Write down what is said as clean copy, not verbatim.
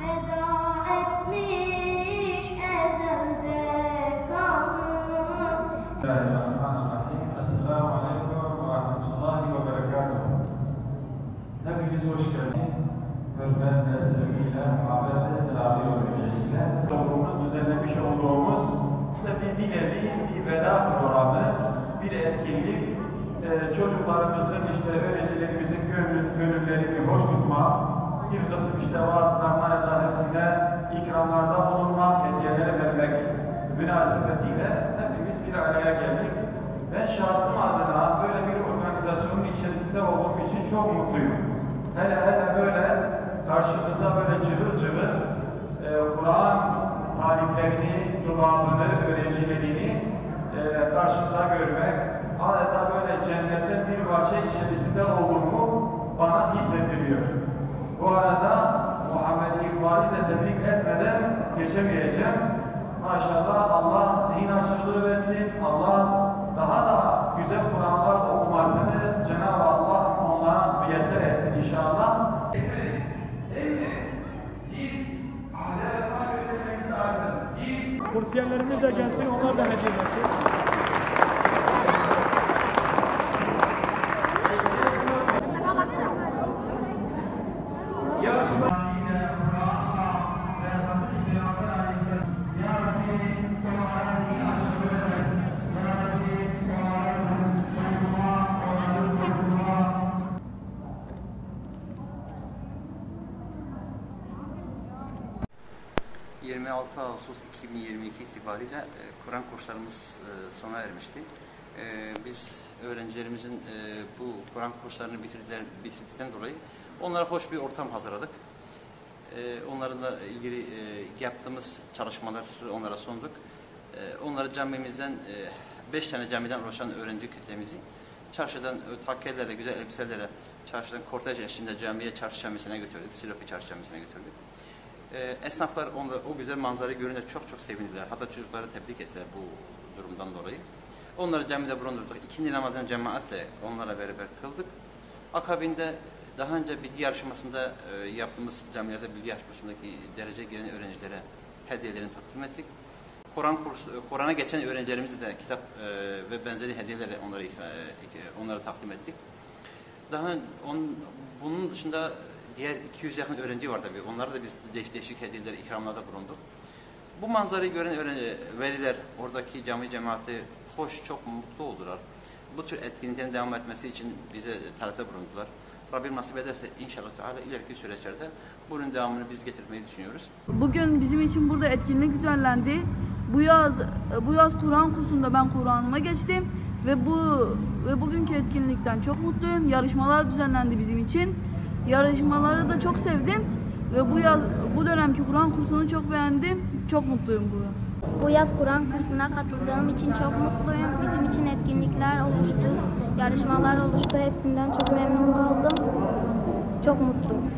feda etmiş ezelde kanım. Bismillahirrahmanirrahim. Esselamu Aleyküm ve Rahmetullahi ve Berekatuhu. Hepiniz hoş geldiniz. Hürmetle, sevgiyle, muhabbetle selamlıyorum öncelikle. Düzenlemiş olduğumuz bir nevi bir veda programı, bir etkinlik. Çocuklarımızın, öğrencilerimizin gönüllerini hoş tutmak, bir kısım vaazlarına ya da hepsine ikramlarda bulunmak, hediyeler vermek münasebetiyle hepimiz bir araya geldik. Ben şahsım adına böyle bir organizasyonun içerisinde olduğum için çok mutluyum. Hele böyle karşımızda böyle cıvıl cıvıl Kur'an taliplerini, duvabını, öğrencilerini karşımda görmek, adeta böyle cennetten bir parça içerisinde olduğumu bana hissettiriyor. Bu arada Muhammed İkbal'i de tebrik etmeden geçemeyeceğim. Maşallah Allah zihin açıklığı versin. Allah daha da güzel Kur'anlar okumasını Cenab-ı Allah ona müyesser etsin inşallah. Kursiyerlerimiz de gelsin, onlar da hediye etsin. Ağustos 2022 itibariyle Kur'an kurslarımız sona ermişti. Biz öğrencilerimizin bu Kur'an kurslarını bitirdikten dolayı onlara hoş bir ortam hazırladık. Onlarla ilgili yaptığımız çalışmaları onlara sunduk. Onları camimizden 5 tane camiden oluşan öğrenci kitlemizi çarşıdan takkelerle, güzel elbiselerle çarşıdan kortej eşliğinde camiye, çarşı camisine götürdük. Silopi çarşı camisine götürdük. Esnaflar o güzel manzarayı görünce çok sevindiler. Hatta çocukları tebrik ettiler bu durumdan dolayı. Onları camide bulundurduk. İkinci namazını cemaatle onlarla beraber kıldık. Akabinde daha önce bilgi yarışmasında yaptığımız camilerde bilgi yarışmasındaki derece gelen öğrencilere hediyelerini takdim ettik. Kur'an'a geçen öğrencilerimize de kitap ve benzeri hediyeleri onlara takdim ettik. Bunun dışında diğer 200 yakın öğrenci var tabii. Onlara da biz değişik hediyeler, ikramlarda bulunduk. Bu manzarayı gören veliler, oradaki cami cemaati çok mutlu oldular. Bu tür etkinliklerin devam etmesi için bize talepte bulundular. Rabbim nasip ederse inşallah Teala ileriki süreçlerde bunun devamını biz getirmeyi düşünüyoruz. Bugün bizim için burada etkinlik düzenlendi. Bu yaz Kur'an kursunda ben Kur'an'ıma geçtim ve bugünkü etkinlikten çok mutluyum. Yarışmalar düzenlendi bizim için. Yarışmaları da çok sevdim ve bu dönemki Kur'an kursunu çok beğendim. Çok mutluyum bu yaz. Bu yaz Kur'an kursuna katıldığım için çok mutluyum. Bizim için etkinlikler oluştu, yarışmalar oluştu. Hepsinden çok memnun kaldım. Çok mutluyum.